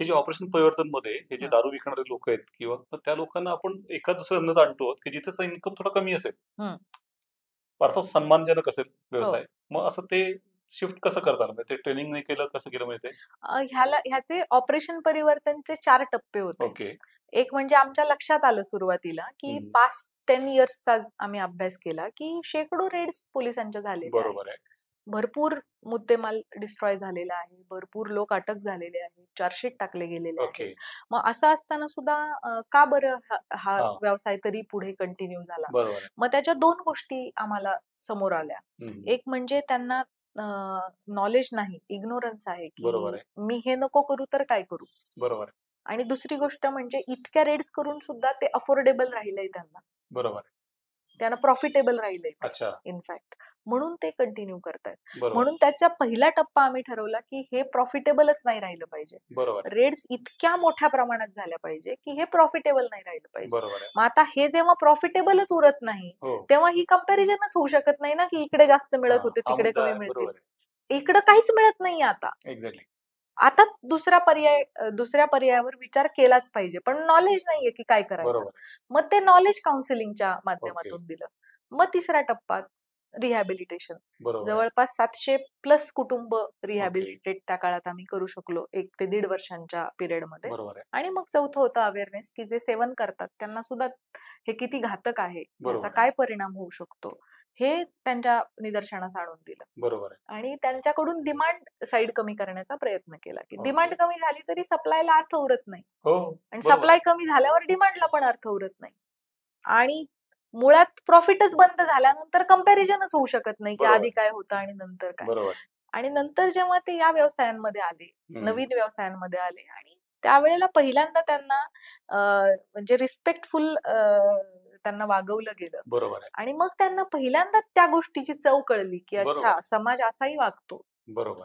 हे जे ऑपरेशन परिवर्तनमध्ये हे जे हं. दारू विकणारे लोकं आहेत किंवा त्या लोकांना आपण एखाद दुसऱ्या धंद्यात आणतो, की जिथे त्याचा इन्कम थोडा कमी असेल. हं. अर्थात सन्मानजनक असेल हो. व्यवसाय. मग असं ते शिफ्ट कसं करता? म्हणजे ते ट्रेनिंग नाही केलं, कसं केलं म्हणजे ते? ह्याचे ऑपरेशन परिवर्तनचे 4 टप्पे होते. ओके. एक म्हणजे आमच्या लक्षात आलं सुरुवातीला, की हं. पास्ट 10 इयर्सचा आम्ही अभ्यास केला, की शेकडो रेड्स पोलिसांच्या झालेल्या आहेत. बरोबर आहे. भरपूर मुद्देमाल डिस्ट्रॉय झालेला आहे. भरपूर लोक अटक झालेले आहेत. चार्जशीट टाकले गेलेले आहेत. ओके. मग असं असताना सुद्धा का बरं हा हां. व्यवसाय तरी पुढे कंटिन्यू झाला? बरोबर आहे. मग त्याच्या 2 गोष्टी आम्हाला समोर आल्या. हं. एक म्हणजे त्यांना नॉलेज नाही, इग्नोरन्स आहे, बरोबर की आहे. मी हे नको करू तर काय करू? बरोबर आहे. आणि दुसरी गोष्ट म्हणजे इतक्या रेड्स करून सुद्धा ते अफोर्डेबल राहिलंय त्यांना. बरोबर आहे. त्यांना प्रॉफिटेबल राहिलंय ते अच्छा. इनफॅक्ट. म्हणून ते कंटिन्यू करतायत. बरोबर. म्हणून त्याचा पहिला टप्पा आम्ही ठरवला, की हे प्रॉफिटेबलच नाही राहिलं पाहिजे. बरोबर आहे. रेट्स इतक्या मोठ्या प्रमाणात झाल्या पाहिजे, की हे प्रॉफिटेबल नाही राहिलं पाहिजे. बरोबर आहे. मग आता हे जेव्हा प्रॉफिटेबलच उरत नाही, हो. तेव्हा ही कंपॅरिझनच होऊ शकत नाही ना, की इकडे जास्त मिळत हां. होते, हा तिकडे मुद्दा कमी आहे. मिळतील. बरोबर आहे. इकडं काहीच मिळत नाहीये आता. एक्झॅक्टली. आता दुसऱ्या पर्यायावर विचार केलाच पाहिजे. पण नॉलेज नाहीये, की काय करायचं. बरोबर. मग ते नॉलेज काउन्सिलिंगच्या ओके. माध्यमातून दिलं. मग तिसरा टप्पा रिहॅबिलिटेशन. बरोबर आहे. जवळपास 700 प्लस कुटुंब ओके. रिहॅबिलिटेट त्या काळात आम्ही करू शकलो 1 ते 1.5 वर्षांच्या पिरियडमध्ये. बरोबर आहे. आणि मग चौथं होतं अवेअरनेस, की जे सेवन करतात त्यांना सुद्धा हे किती घातक आहे, बरोबर याचा आहे. काय परिणाम होऊ शकतो, हे त्यांच्या निदर्शनास आणून दिलं. बरोबर आहे. आणि त्यांच्याकडून डिमांड साइड कमी करण्याचा प्रयत्न केला, की डिमांड ओके. कमी झाली तरी सप्लायला अर्थ उरत नाही. हो. आणि बरोबर सप्लाय आहे. कमी झाल्यावर डिमांडला पण अर्थ उरत नाही. आणि मुळात प्रॉफिटच बंद झाल्यानंतर कंपॅरिझनच होऊ शकत नाही, की बरोबर आधी आहे. काय होतं आणि नंतर काय. बरोबर आहे. आणि नंतर जेव्हा ते या व्यवसायांमध्ये आले, हं. नवीन व्यवसायांमध्ये आले आणि त्यावेळेला पहिल्यांदा त्यांना म्हणजे रिस्पेक्टफुल त्यांना वागवलं गेलं. बरोबर आहे. आणि मग त्यांना पहिल्यांदा त्या गोष्टीची चव कळली, की बरोबर अच्छा आहे. समाज असाही वागतो. बरोबर.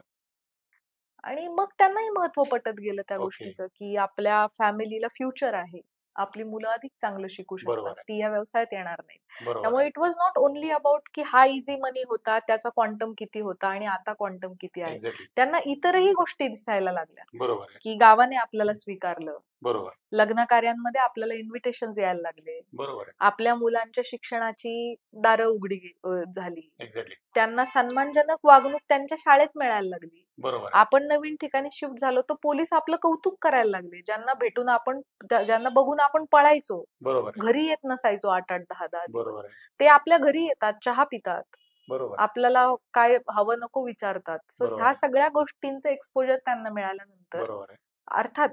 आणि मग त्यांनाही महत्त्व पटत गेलं त्या ओके. गोष्टीचं, की आपल्या फॅमिलीला फ्युचर आहे. आपली मुलं अधिक चांगलं शिकू शकतात. बरोबर आहे. ती या व्यवसायात येणार नाहीत. बरोबर त्यामुळे आहे. इट वाज नॉट ओन्ली अबाउट की हा ईझी मनी होता, त्याचा क्वांटम किती होता आणि आता क्वांटम किती आहे. एक्झॅक्टली. त्यांना इतरही गोष्टी दिसायला लागल्या, बरोबर आहे. की गावाने आपल्याला स्वीकारलं. बरोबर. लग्न कार्यांमध्ये आपल्याला इन्व्हिटेशन्स यायला लागले. बरोबर आहे. आपल्या मुलांच्या शिक्षणाची दारं उघडी झाली. एक्झॅक्टली. त्यांना सन्मानजनक वागणूक त्यांच्या शाळेत मिळायला लागली. बरोबर आहे. आपण नवीन ठिकाणी शिफ्ट झालो तर पोलीस आपलं कौतुक करायला लागले. ज्यांना बघून आपण पळायचो. बरोबर आहे. घरी येत नसायचो 8-8, 10-10 दिवस. बरोबर आहे. ते आपल्या घरी येतात, चहा पितात. बरोबर आहे. आपल्याला काय हवं नको विचारतात. सो बरोबर ह्या आहे. सगळ्या गोष्टींचं एक्सपोजर त्यांना मिळाल्यानंतर बरोबर आहे. अर्थात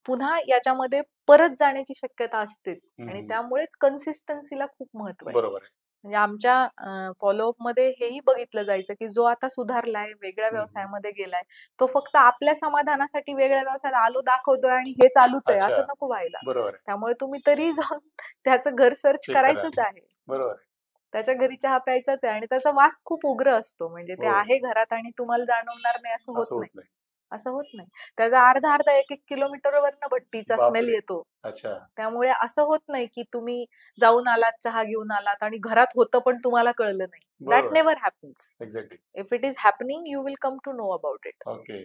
पुन्हा याच्यामध्ये परत जाण्याची शक्यता असतेच हं, आणि हं. त्यामुळेच कन्सिस्टन्सीला खूप महत्त्व आहे. बरोबर आहे. म्हणजे आमच्या फॉलोअपमध्ये हेही बघितलं जायचं, की जो आता सुधारलाय, वेगळ्या हं, हं. व्यवसायामध्ये गेलाय, तो फक्त आपल्या समाधानासाठी वेगळ्या व्यवसायात आलो दाखवतोय आणि हे चालूच आहे, अच्छा. असं नको व्हायला. बरोबर आहे. त्यामुळे तुम्ही तरी जाऊन त्याचं घर सर्च चेक करा. करायचंच आहे. बरोबर आहे. त्याच्या घरी चहा प्यायचाच आहे आणि त्याचा वास खूप उग्र असतो. म्हणजे ते हो. आहे घरात आणि तुम्हाला जाणवणार नाही असं होत असं होत नाही. नाही. असं होत नाही. त्याचा अर्धा-अर्धा, 1-1 किलोमीटरवरनं भट्टीचा स्मेल बापरे! येतो. अच्छा. त्यामुळे असं होत नाही, की तुम्ही जाऊन आलात, चहा घेऊन आलात आणि घरात होतं पण तुम्हाला कळलं नाही. दॅट बरोबर आहे. Never happens. Exactly. If it is happening, you will come to know about it. Okay.